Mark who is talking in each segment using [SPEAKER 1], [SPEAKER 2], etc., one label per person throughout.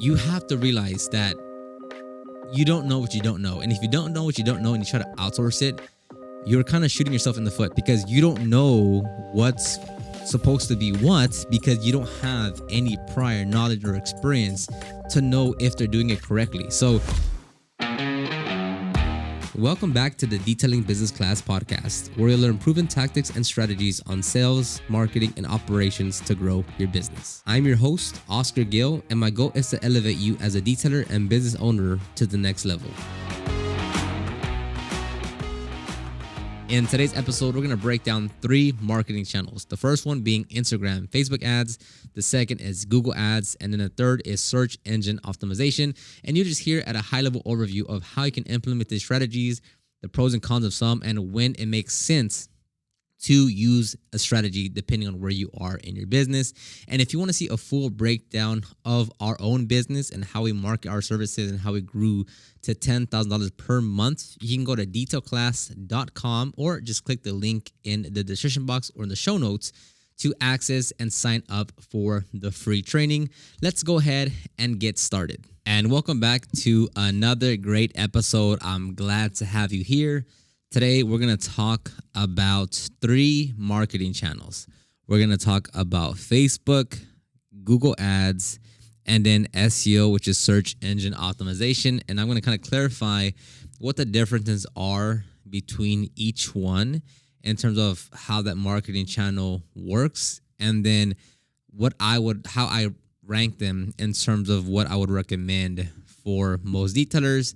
[SPEAKER 1] you have to realize that you don't know what you don't know. And if you don't know what you don't know and you try to outsource it, you're kind of shooting yourself in the foot because you don't know what's supposed to be what, because you don't have any prior knowledge or experience to know if they're doing it correctly. So welcome back to the Detailing Business Class podcast, where you'll learn proven tactics and strategies on sales, marketing, and operations to grow your business. I'm your host, Oscar Gill, and my goal is to elevate you as a detailer and business owner to the next level. In today's episode, we're going to break down 3 marketing channels. The first one being Instagram, Facebook ads. The second is Google ads. And then the third is search engine optimization. And you just hear at a high level overview of how you can implement these strategies, the pros and cons of some, and when it makes sense to use a strategy depending on where you are in your business. And if you want to see a full breakdown of our own business and how we market our services and how we grew to $10,000 per month, you can go to detailclass.com or just click the link in the description box or in the show notes to access and sign up for the free training. Let's go ahead and get started. And welcome back to another great episode. I'm glad to have you here. Today, we're going to talk about 3 marketing channels. We're going to talk about Facebook, Google ads, and then SEO, which is search engine optimization. And I'm going to kind of clarify what the differences are between each one in terms of how that marketing channel works, and then how I rank them in terms of what I would recommend for most detailers.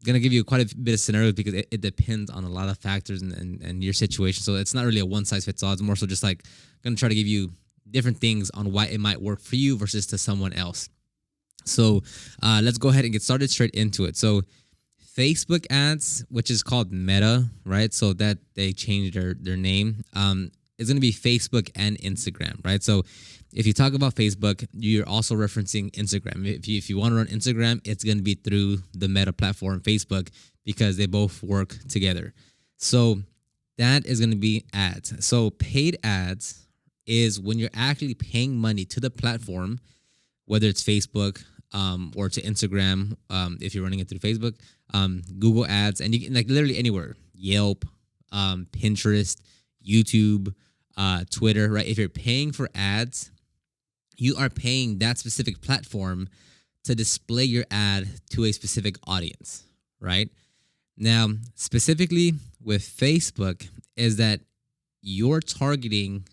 [SPEAKER 1] Going to give you quite a bit of scenarios because it depends on a lot of factors and your situation. So it's not really a one size fits all. It's more so just like going to try to give you different things on why it might work for you versus to someone else. So let's go ahead and get started straight into it. So Facebook ads, which is called Meta, right? So that they changed their name, is going to be Facebook and Instagram, right? So if you talk about Facebook, you're also referencing Instagram. If you want to run Instagram, it's going to be through the Meta platform, Facebook, because they both work together. So that is going to be ads. So paid ads is when you're actually paying money to the platform, whether it's Facebook or to Instagram, if you're running it through Facebook, Google ads, and you can like literally anywhere, Yelp, Pinterest, YouTube, Twitter, right? If you're paying for ads, you are paying that specific platform to display your ad to a specific audience, right? Now, specifically with Facebook is that you're targeting,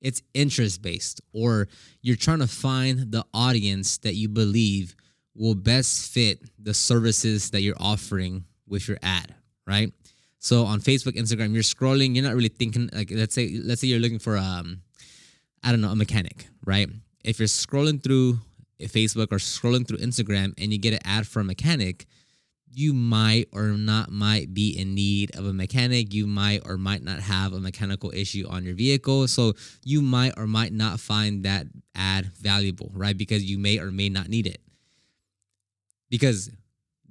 [SPEAKER 1] it's interest-based, or you're trying to find the audience that you believe will best fit the services that you're offering with your ad, right? So on Facebook, Instagram, you're scrolling, you're not really thinking, like let's say you're looking for a mechanic, right? If you're scrolling through Facebook or scrolling through Instagram and you get an ad for a mechanic, you might be in need of a mechanic. You might or might not have a mechanical issue on your vehicle. So you might or might not find that ad valuable, right? Because you may or may not need it. Because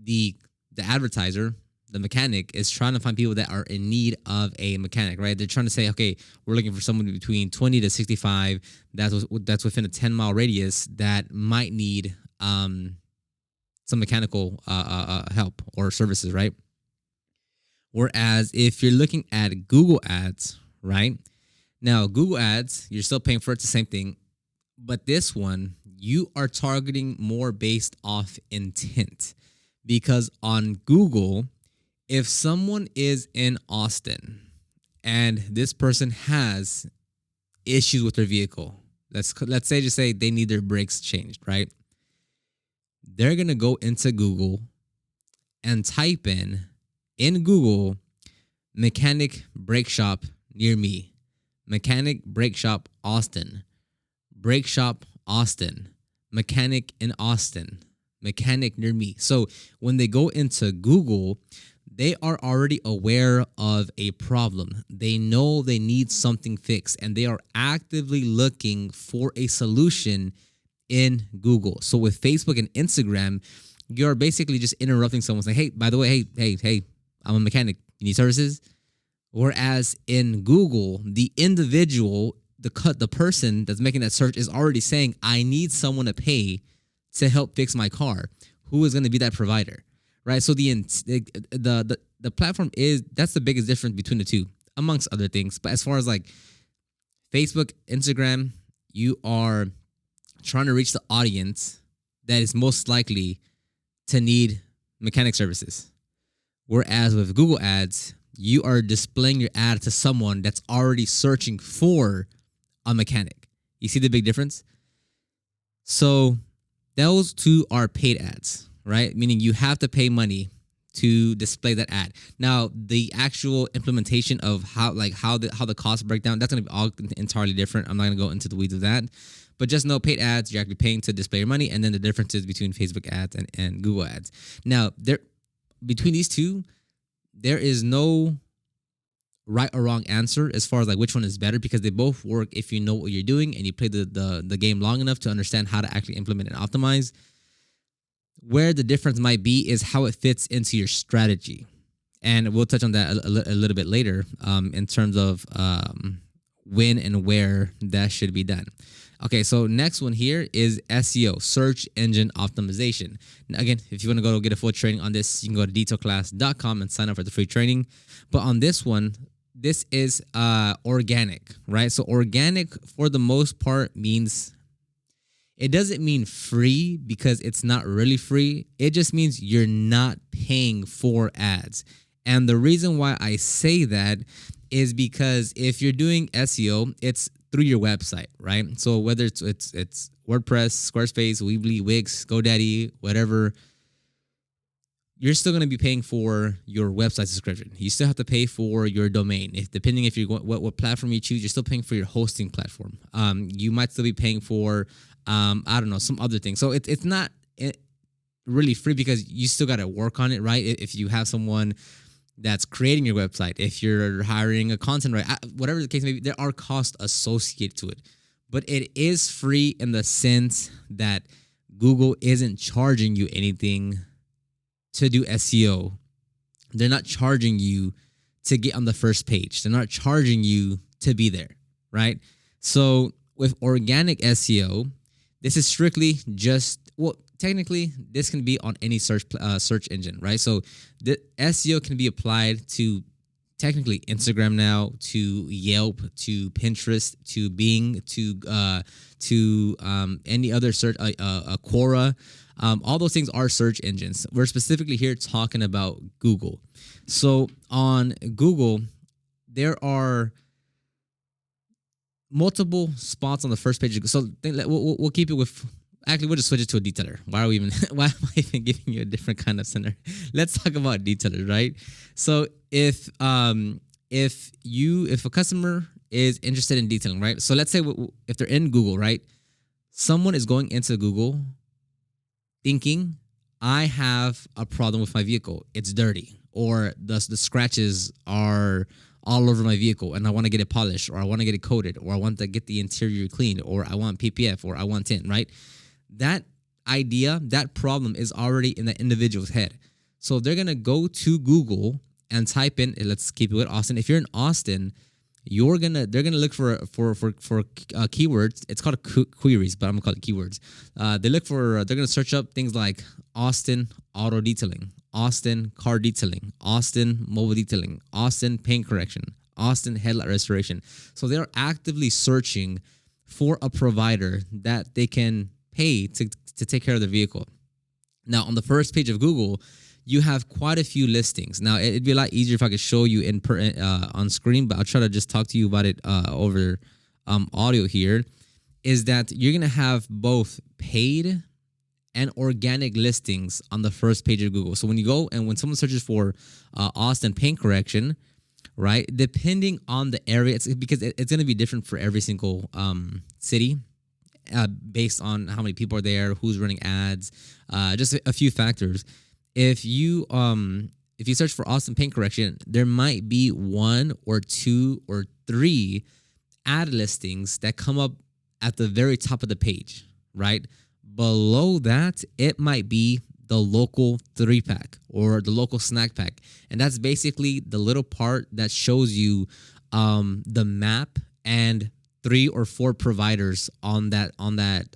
[SPEAKER 1] the advertiser, the mechanic, is trying to find people that are in need of a mechanic, right? They're trying to say, okay, we're looking for someone between 20 to 65 that's within a 10-mile radius that might need some mechanical help or services, right? Whereas if you're looking at Google ads, right? Now, Google ads, you're still paying for it, the same thing. But this one, you are targeting more based off intent. Because on Google, if someone is in Austin and this person has issues with their vehicle, let's say they need their brakes changed, right? They're going to go into Google and type in Google, mechanic brake shop near me, mechanic brake shop Austin, brake shop Austin, mechanic in Austin, mechanic near me. So when they go into Google, they are already aware of a problem. They know they need something fixed, and they are actively looking for a solution in Google. So with Facebook and Instagram, you're basically just interrupting someone saying, hey, by the way, hey, I'm a mechanic. You need services? Whereas in Google, the individual, the person that's making that search is already saying, I need someone to pay to help fix my car? Who is going to be that provider, right? So the platform that's the biggest difference between the two, amongst other things. But as far as like Facebook, Instagram, you are trying to reach the audience that is most likely to need mechanic services. Whereas with Google Ads, you are displaying your ad to someone that's already searching for a mechanic. You see the big difference? So those two are paid ads, right? Meaning you have to pay money to display that ad. Now, the actual implementation of how the costs break down, that's going to be all entirely different. I'm not going to go into the weeds of that. But just know paid ads, you're actually paying to display your money, and then the differences between Facebook ads and Google ads. Now, between these two, there is no right or wrong answer as far as like which one is better, because they both work if you know what you're doing and you play the game long enough to understand how to actually implement and optimize. Where the difference might be is how it fits into your strategy. And we'll touch on that a little bit later in terms of when and where that should be done. Okay, so next one here is SEO, search engine optimization. Now, again, if you want to go get a full training on this, you can go to detailclass.com and sign up for the free training. But on this one, this is organic, right? So organic for the most part means, it doesn't mean free because it's not really free. It just means you're not paying for ads. And the reason why I say that is because if you're doing SEO, it's through your website, right? So whether it's WordPress, Squarespace, Weebly, Wix, GoDaddy, whatever, you're still going to be paying for your website subscription. You still have to pay for your domain. Depending if you're what platform you choose, you're still paying for your hosting platform. You might still be paying for I don't know, some other thing. So it's not really free because you still got to work on it, right? If you have someone that's creating your website, if you're hiring a content writer, whatever the case may be, there are costs associated to it. But it is free in the sense that Google isn't charging you anything to do SEO. They're not charging you to get on the first page. They're not charging you to be there, right? So with organic SEO, this is strictly just, well, technically, this can be on any search engine, right? So the SEO can be applied to technically Instagram now, to Yelp, to Pinterest, to Bing, to any other search, Quora. All those things are search engines. We're specifically here talking about Google. So on Google, there are multiple spots on the first page. So we'll keep it with. Actually, we'll just switch it to a detailer. Why am I even giving you a different kind of center? Let's talk about detailers, right? So if a customer is interested in detailing, right? So let's say if they're in Google, right? Someone is going into Google thinking, I have a problem with my vehicle. It's dirty, or the scratches are all over my vehicle and I want to get it polished, or I want to get it coated, or I want to get the interior cleaned, or I want PPF, or I want tint, right? That idea, that problem is already in the individual's head. So they're going to go to Google and type in, let's keep it with Austin. If you're in Austin, they're going to look for keywords. It's called queries, but I'm going to call it keywords. They're going to search up things like Austin auto detailing, Austin car detailing, Austin mobile detailing, Austin paint correction, Austin headlight restoration. So they're actively searching for a provider that they can pay to take care of the vehicle. Now, on the first page of Google, you have quite a few listings. Now, it'd be a lot easier if I could show you on screen, but I'll try to just talk to you about it over audio here, is that you're going to have both paid and organic listings on the first page of Google. So when you go and when someone searches for Austin paint correction, right, depending on the area, because it's going to be different for every single city. Based on how many people are there, who's running ads, just a few factors. If you search for Austin paint correction, there might be 1 or 2 or 3 ad listings that come up at the very top of the page, right? Below that, it might be the local 3-pack or the local snack pack. And that's basically the little part that shows you the map and 3 or 4 providers on the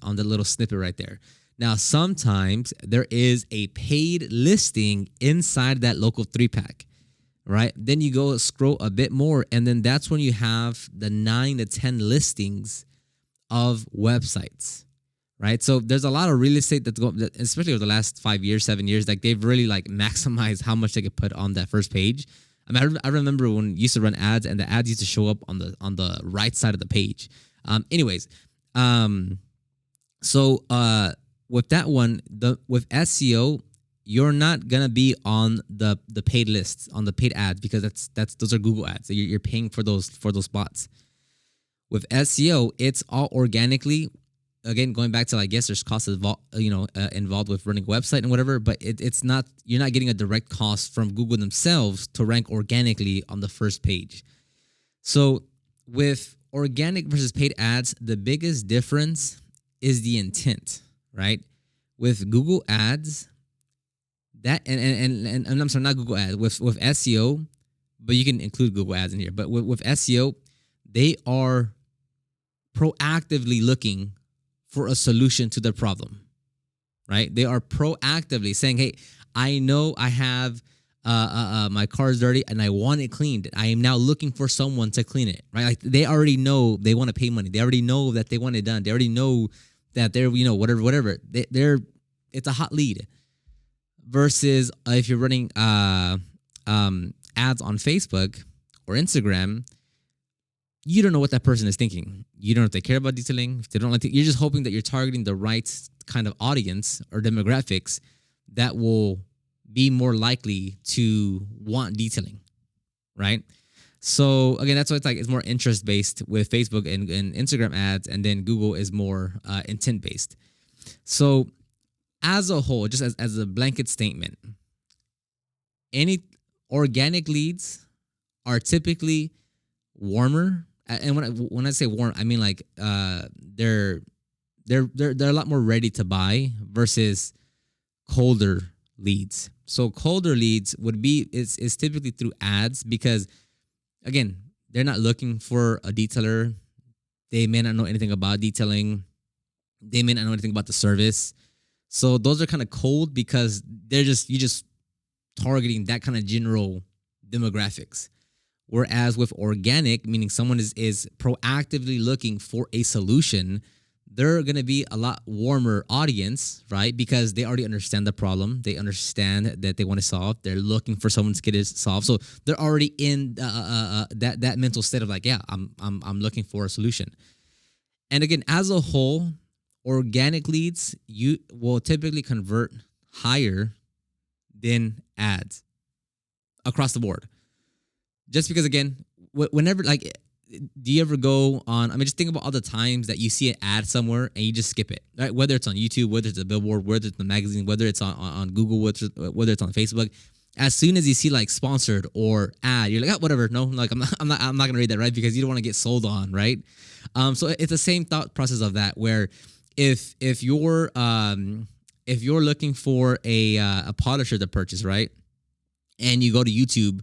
[SPEAKER 1] little snippet right there. Now, sometimes there is a paid listing inside that local 3-pack, right? Then you go scroll a bit more, and then that's when you have the 9 to 10 listings of websites, right? So there's a lot of real estate that's going, especially over the last 5 years, 7 years, like they've really like maximized how much they could put on that first page. I mean, I remember when you used to run ads, and the ads used to show up on the right side of the page. So with that one, with SEO, you're not gonna be on the paid lists, on the paid ads, because those are Google ads. So you're paying for those spots. With SEO, it's all organically. Again, going back to, I guess there's costs involved with running a website and whatever, but it's not, you're not getting a direct cost from Google themselves to rank organically on the first page. So with organic versus paid ads, the biggest difference is the intent, right? With Google ads, that and I'm sorry, not Google ads, with SEO, but you can include Google ads in here. But with SEO, they are proactively looking for a solution to their problem, right? They are proactively saying, hey, I know I have my car's dirty and I want it cleaned. I am now looking for someone to clean it, right? Like they already know they want to pay money. They already know that they want it done. They already know that they're, whatever. It's a hot lead. Versus if you're running ads on Facebook or Instagram, you don't know what that person is thinking. You don't know if they care about detailing. If they don't like it, you're just hoping that you're targeting the right kind of audience or demographics that will be more likely to want detailing, right? So again, that's why it's more interest based with Facebook and Instagram ads, and then Google is more intent based. So as a whole, just as a blanket statement, any organic leads are typically warmer. And when I say warm, I mean like they're a lot more ready to buy versus colder leads. So colder leads is typically through ads, because again, they're not looking for a detailer. They may not know anything about detailing. They may not know anything about the service. So those are kind of cold because you're just targeting that kind of general demographics. Whereas with organic, meaning someone is proactively looking for a solution, they're going to be a lot warmer audience, right? Because they already understand the problem. They understand that they want to solve. They're looking for someone to get it solved. So they're already in that mental state of like, yeah, I'm looking for a solution. And again, as a whole, organic leads, you will typically convert higher than ads across the board. Just because, again, whenever, like, do you ever go on, I mean, just think about all the times that you see an ad somewhere and you just skip it, right? Whether it's on YouTube, whether it's a billboard, whether it's a magazine, whether it's on Google, whether it's on Facebook. As soon as you see like sponsored or ad, you're like, oh, whatever. No, like I'm not gonna read that, right? Because you don't want to get sold on, right? So it's the same thought process of that, where if you're looking for a polisher to purchase, right? And you go to YouTube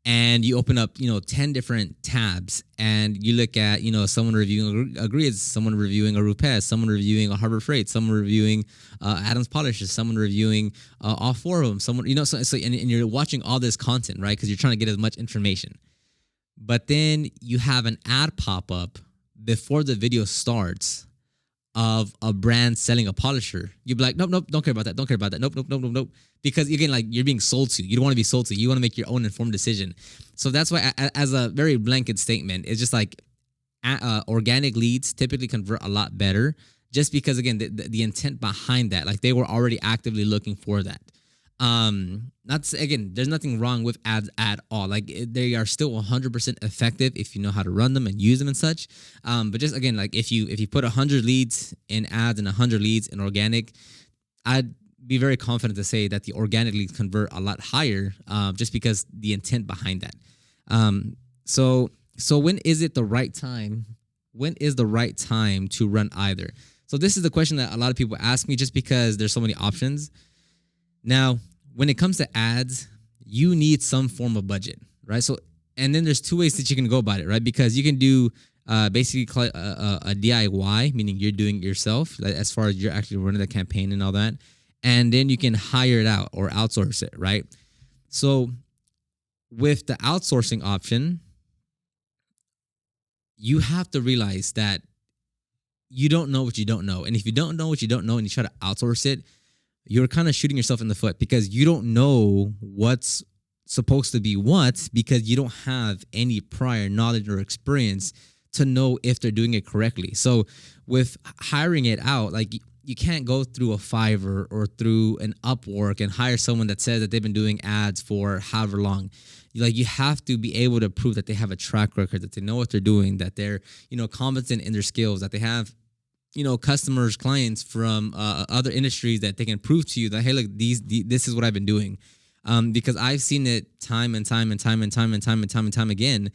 [SPEAKER 1] and you open up, 10 different tabs, and you look at, someone reviewing a Grizz, someone reviewing a Rupes, someone reviewing a Harbor Freight, someone reviewing Adams Polishes, someone reviewing all four of them, someone, and you're watching all this content, right? Because you're trying to get as much information. But then you have an ad pop up before the video starts of a brand selling a polisher. You'd be like, nope, don't care about that. Don't care about that. Nope. Because again, like you're being sold to. You don't want to be sold to. You want to make your own informed decision. So that's why, as a very blanket statement, it's just like organic leads typically convert a lot better, just because again, the intent behind that, like they were already actively looking for that. There's nothing wrong with ads at all. Like they are still 100% effective if you know how to run them and use them and such. But just again, like if you put 100 leads in ads and 100 leads in organic, I'd be very confident to say that the organic leads convert a lot higher, just because the intent behind that. So when is it the right time? When is the right time to run either? So this is the question that a lot of people ask me, just because there's so many options. Now, when it comes to ads, you need some form of budget, right? So, and then there's two ways that you can go about it, right? Because you can do basically a DIY, meaning you're doing it yourself, like, as far as you're actually running the campaign and all that. And then you can hire it out or outsource it, right? So with the outsourcing option, you have to realize that you don't know what you don't know. And if you don't know what you don't know and you try to outsource it, you're kind of shooting yourself in the foot because you don't know what's supposed to be what, because you don't have any prior knowledge or experience to know if they're doing it correctly. So with hiring it out, like you can't go through a Fiverr or through an Upwork and hire someone that says that they've been doing ads for however long. Like you have to be able to prove that they have a track record, that they know what they're doing, that they're, competent in their skills, that they have, customers, clients from other industries that they can prove to you that, hey, look, this is what I've been doing. Because I've seen it time and time again,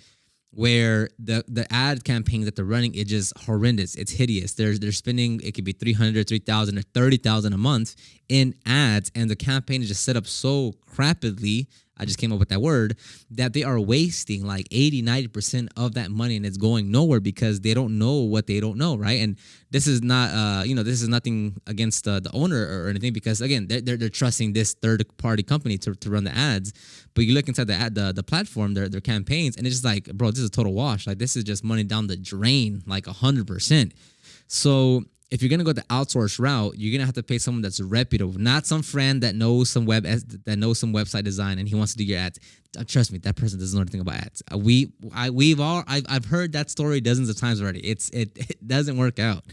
[SPEAKER 1] where the ad campaigns that they're running is just horrendous. It's hideous. They're spending, it could be 300, 3,000 or 30,000 a month in ads, and the campaign is just set up so crappily. I just came up with that word, that they are wasting like 80, 90% of that money, and it's going nowhere because they don't know what they don't know, right? And this is not, this is nothing against the owner or anything, because again, they're trusting this third party company to run the ads. But you look inside the platform, their campaigns, and it's just like, bro, this is a total wash. Like this is just money down the drain, like 100%. So if you're gonna go the outsource route, you're gonna have to pay someone that's reputable, not some friend that knows some website design and he wants to do your ads. Trust me, that person doesn't know anything about ads. I've heard that story dozens of times already. It doesn't work out.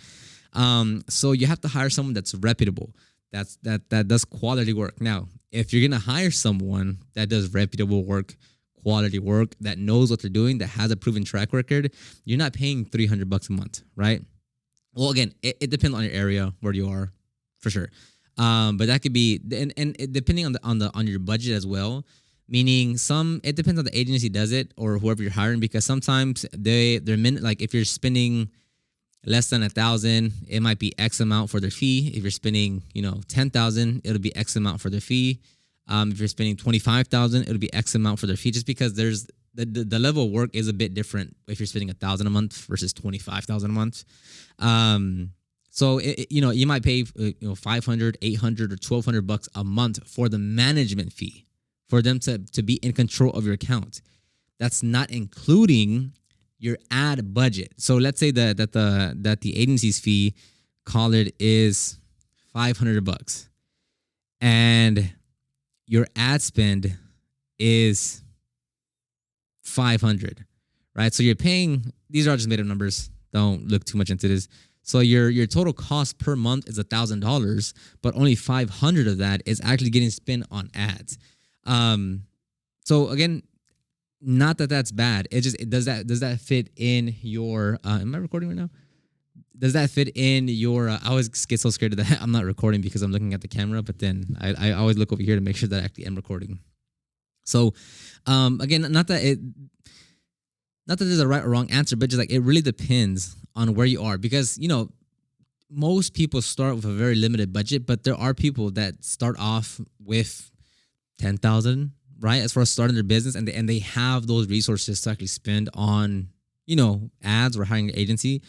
[SPEAKER 1] So you have to hire someone that's reputable, that does quality work. Now, if you're gonna hire someone that does reputable work, quality work, that knows what they're doing, that has a proven track record, you're not paying $300 a month, right? Well, again, it depends on your area, where you are, for sure. But that could be, and it, depending on your budget as well. Meaning, it depends on the agency does it or whoever you're hiring, because sometimes they're like if you're spending less than 1,000, it might be X amount for their fee. If you're spending 10,000, it'll be X amount for their fee. If you're spending 25,000, it'll be X amount for their fee. Just because there's the level of work is a bit different if you're spending 1,000 a month versus 25,000 a month. So you might pay 500, 800, or 1,200 bucks a month for the management fee, for them to be in control of your account. That's not including your ad budget. So let's say that the agency's fee, call it, is 500 bucks, and your ad spend is 500, right? So you're paying, these are just made up numbers, don't look too much into this. So your total cost per month is $1,000, but only 500 of that is actually getting spent on ads. So again, not that that's bad. Does that fit in your? Am I recording right now? Does that fit in your? I always get so scared that I'm not recording because I'm looking at the camera, but then I always look over here to make sure that I actually am recording. So, again, not that there's a right or wrong answer, but just like it really depends on where you are, because most people start with a very limited budget, but there are people that start off with 10,000, right, as far as starting their business, and they have those resources to actually spend on ads or hiring an agency.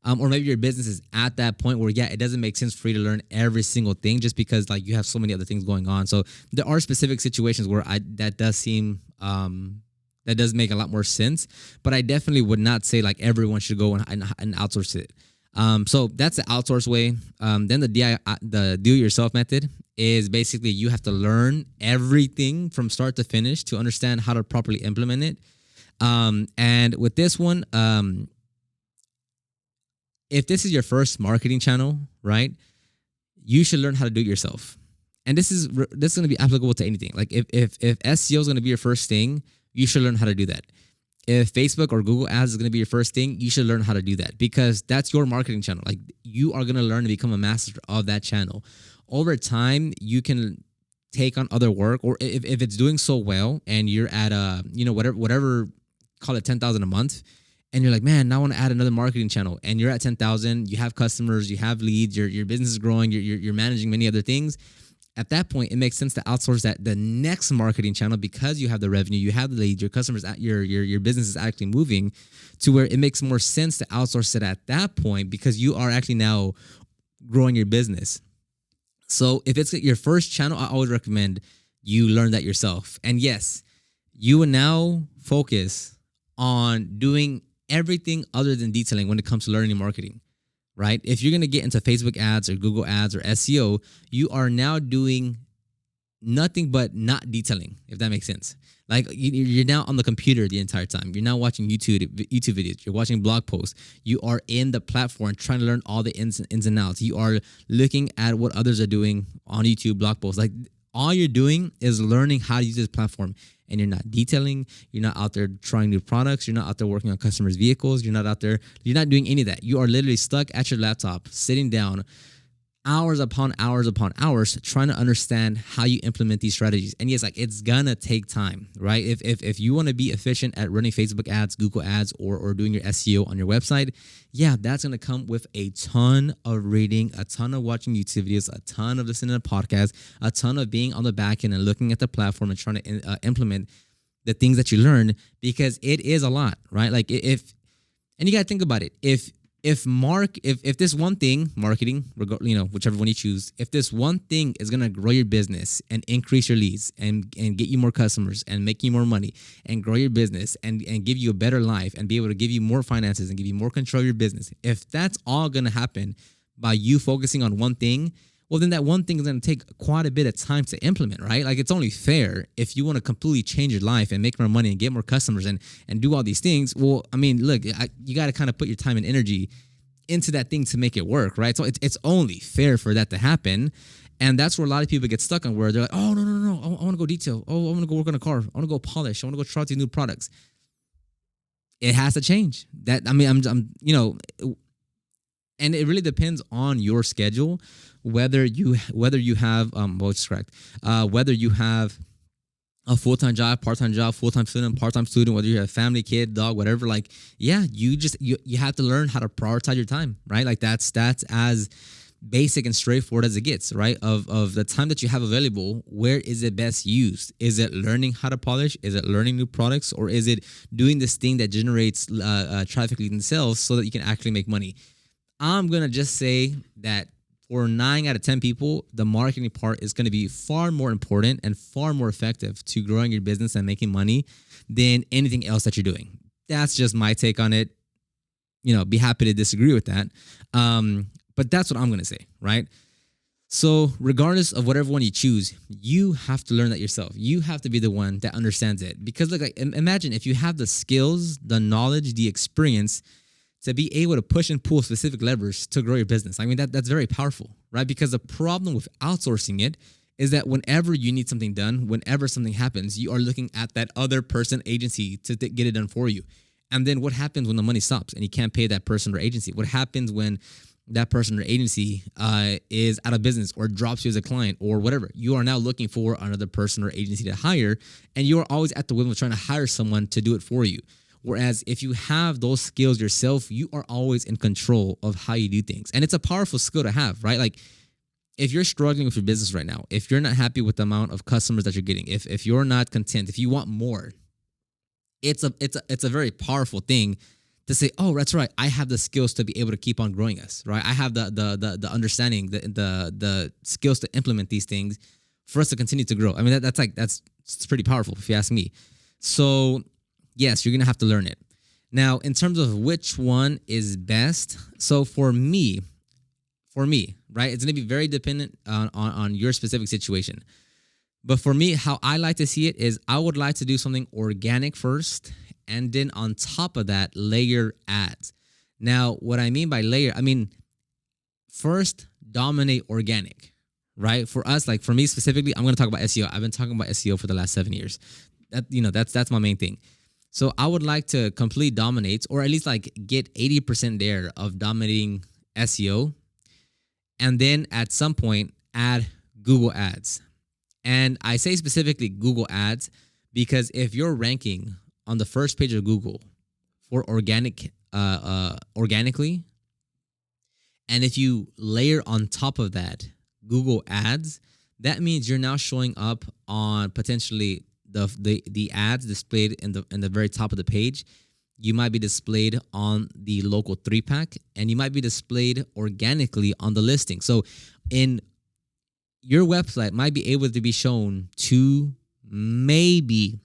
[SPEAKER 1] Or maybe your business is at that point where, it doesn't make sense for you to learn every single thing just because like you have so many other things going on. So there are specific situations where that does seem that does make a lot more sense, but I definitely would not say like everyone should go and outsource it. So that's the outsource way. Then the do-it-yourself method is basically you have to learn everything from start to finish to understand how to properly implement it. And with this one, if this is your first marketing channel, right, you should learn how to do it yourself. And this is going to be applicable to anything. Like if SEO is going to be your first thing, you should learn how to do that. If Facebook or Google ads is going to be your first thing, you should learn how to do that, because that's your marketing channel. Like you are going to learn to become a master of that channel. Over time, you can take on other work, or if it's doing so well and you're at whatever, call it 10,000 a month, and you're like, man, now I want to add another marketing channel, and you're at 10,000, you have customers, you have leads, your business is growing, you're managing many other things, At that point, it makes sense to outsource that the next marketing channel because you have the revenue, you have the leads, your customers, your business is actually moving to where it makes more sense to outsource it at that point because you are actually now growing your business. So if it's your first channel, I always recommend you learn that yourself. And yes, you will now focus on doing everything other than detailing when it comes to learning marketing, right? If you're going to get into Facebook ads or Google ads or SEO, you are now doing nothing but not detailing, if that makes sense. Like you're now on the computer the entire time. You're now watching YouTube videos. You're watching blog posts. You are in the platform trying to learn all the ins and outs. You are looking at what others are doing on YouTube blog posts. Like all you're doing is learning how to use this platform. And you're not detailing. You're not out there trying new products. You're not out there working on customers' vehicles. You're not out there. You're not doing any of that. You are literally stuck at your laptop, sitting down, hours upon hours trying to understand how you implement these strategies. And yes, like it's gonna take time, right? If you want to be efficient at running Facebook ads, Google ads, or doing your SEO on your website, yeah, that's gonna come with a ton of reading, a ton of watching YouTube videos, a ton of listening to podcasts, a ton of being on the back end and looking at the platform and trying to implement the things that you learn, because it is a lot, right? Like and you gotta think about it. If this one thing, marketing, whichever one you choose, if this one thing is gonna grow your business and increase your leads and get you more customers and make you more money and grow your business and give you a better life and be able to give you more finances and give you more control of your business, if that's all gonna happen by you focusing on one thing, well, then that one thing is going to take quite a bit of time to implement, right? Like it's only fair if you want to completely change your life and make more money and get more customers and do all these things. Well, I mean, look, you got to kind of put your time and energy into that thing to make it work, right? So it's only fair for that to happen. And that's where a lot of people get stuck on, where they're like, oh, no, I want to go detail. Oh, I want to go work on a car. I want to go polish. I want to go try out these new products. It has to change. And it really depends on your schedule, whether you have whether you have a full-time job, part-time job, full-time student, part-time student, whether you have family, kid, dog, whatever. Like, yeah, you have to learn how to prioritize your time, right? Like that's as basic and straightforward as it gets, right? Of the time that you have available, where is it best used? Is it learning how to polish? Is it learning new products? Or is it doing this thing that generates traffic leads and sales so that you can actually make money? I'm going to just say that for 9 out of 10 people, the marketing part is going to be far more important and far more effective to growing your business and making money than anything else that you're doing. That's just my take on it. Be happy to disagree with that. But that's what I'm going to say, right? So regardless of whatever one you choose, you have to learn that yourself. You have to be the one that understands it. Because look, imagine if you have the skills, the knowledge, the experience to be able to push and pull specific levers to grow your business. I mean, that's very powerful, right? Because the problem with outsourcing it is that whenever you need something done, whenever something happens, you are looking at that other person, agency to get it done for you. And then what happens when the money stops and you can't pay that person or agency? What happens when that person or agency is out of business or drops you as a client or whatever? You are now looking for another person or agency to hire, and you are always at the whim of trying to hire someone to do it for you. Whereas if you have those skills yourself, you are always in control of how you do things. And it's a powerful skill to have, right? Like if you're struggling with your business right now, if you're not happy with the amount of customers that you're getting, if you're not content, if you want more, it's a very powerful thing to say, oh, that's right, I have the skills to be able to keep on growing us, right? I have the understanding, the skills to implement these things for us to continue to grow. I mean, that's pretty powerful if you ask me. So yes, you're going to have to learn it. Now, in terms of which one is best, so for me, right, it's going to be very dependent on your specific situation. But for me, how I like to see it is I would like to do something organic first, and then on top of that, layer ads. Now, what I mean by layer, first, dominate organic, right? For us, like for me specifically, I'm going to talk about SEO. I've been talking about SEO for the last 7 years. That's my main thing. So I would like to completely dominate, or at least like get 80% there of dominating SEO. And then at some point, add Google ads. And I say specifically Google ads because if you're ranking on the first page of Google for organically, and if you layer on top of that Google ads, that means you're now showing up on potentially the ads displayed in the very top of the page. You might be displayed on the local 3-pack, and you might be displayed organically on the listing. So in your website might be able to be shown 2, maybe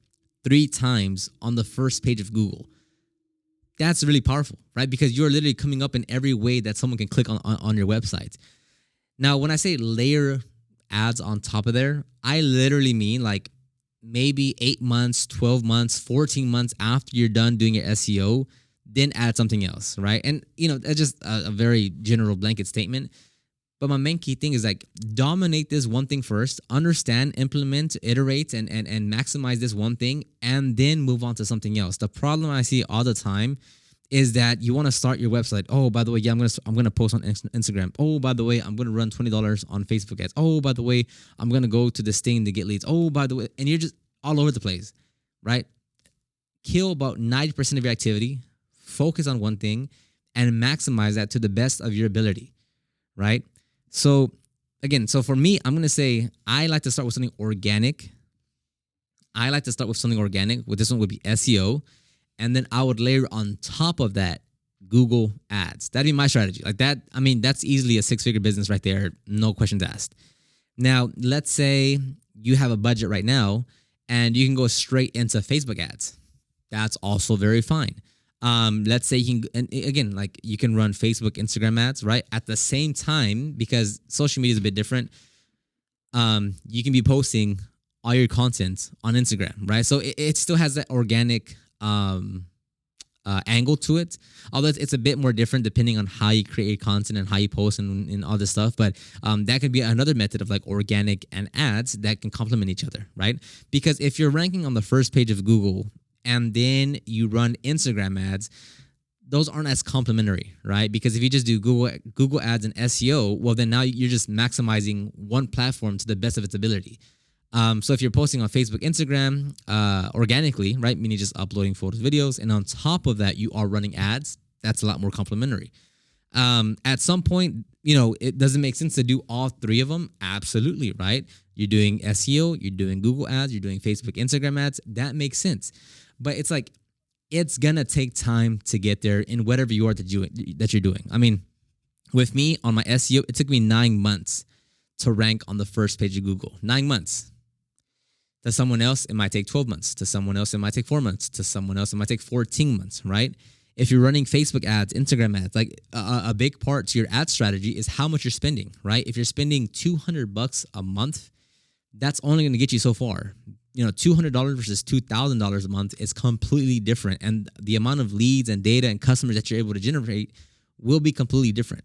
[SPEAKER 1] 3 times on the first page of Google. That's really powerful, right? Because you're literally coming up in every way that someone can click on your website. Now, when I say layer ads on top of there, I literally mean like maybe 8 months, 12 months, 14 months after you're done doing your SEO, then add something else, right? And, that's just a very general blanket statement. But my main key thing is like dominate this one thing first, understand, implement, iterate, and maximize this one thing, and then move on to something else. The problem I see all the time is that you want to start your website. Oh, by the way, yeah, I'm gonna post on Instagram. Oh, by the way, I'm gonna run $20 on Facebook ads. Oh, by the way, I'm gonna go to this thing to get leads. Oh, by the way, and you're just all over the place, right? Kill about 90% of your activity, focus on one thing, and maximize that to the best of your ability, right? So again, for me, I'm going to say I like to start with something organic. With this one would be SEO. And then I would layer on top of that Google ads. That'd be my strategy. Like that, I mean, that's easily a 6-figure business right there. No questions asked. Now, let's say you have a budget right now and you can go straight into Facebook ads. That's also very fine. Let's say you can, and again, like you can run Facebook, Instagram ads, right? At the same time, because social media is a bit different. You can be posting all your content on Instagram, right? So it still has that organic angle to it. Although it's a bit more different depending on how you create content and how you post and all this stuff. But that could be another method of like organic and ads that can complement each other, right? Because if you're ranking on the first page of Google and then you run Instagram ads, those aren't as complementary, right? Because if you just do Google ads and SEO, well, then now you're just maximizing one platform to the best of its ability. So if you're posting on Facebook, Instagram, organically, right, meaning just uploading photos, videos, and on top of that, you are running ads, that's a lot more complementary. At some point, it doesn't make sense to do all 3 of them. Absolutely, right? You're doing SEO, you're doing Google ads, you're doing Facebook, Instagram ads. That makes sense. But it's like, it's going to take time to get there in whatever you are that you're doing. I mean, with me on my SEO, it took me 9 months to rank on the first page of Google. 9 months. To someone else, it might take 12 months. To someone else, it might take 4 months. To someone else, it might take 14 months, right? If you're running Facebook ads, Instagram ads, like a big part to your ad strategy is how much you're spending, right? If you're spending $200 a month, that's only going to get you so far. $200 versus $2,000 a month is completely different. And the amount of leads and data and customers that you're able to generate will be completely different.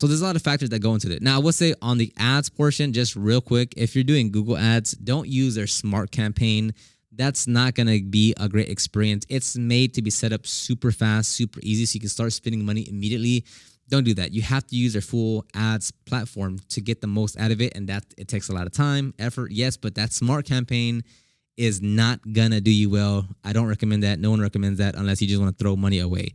[SPEAKER 1] So there's a lot of factors that go into it. Now, I would say on the ads portion, just real quick, if you're doing Google ads, don't use their smart campaign. That's not going to be a great experience. It's made to be set up super fast, super easy, so you can start spending money immediately. Don't do that. You have to use their full ads platform to get the most out of it, and that it takes a lot of time, effort, yes, but that smart campaign is not going to do you well. I don't recommend that. No one recommends that unless you just want to throw money away.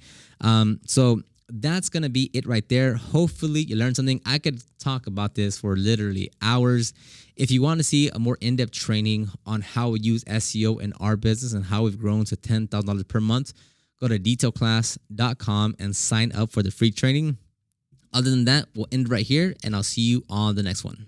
[SPEAKER 1] So that's going to be it right there. Hopefully you learned something. I could talk about this for literally hours. If you want to see a more in-depth training on how we use SEO in our business and how we've grown to $10,000 per month, go to detailclass.com and sign up for the free training. Other than that, we'll end right here, and I'll see you on the next one.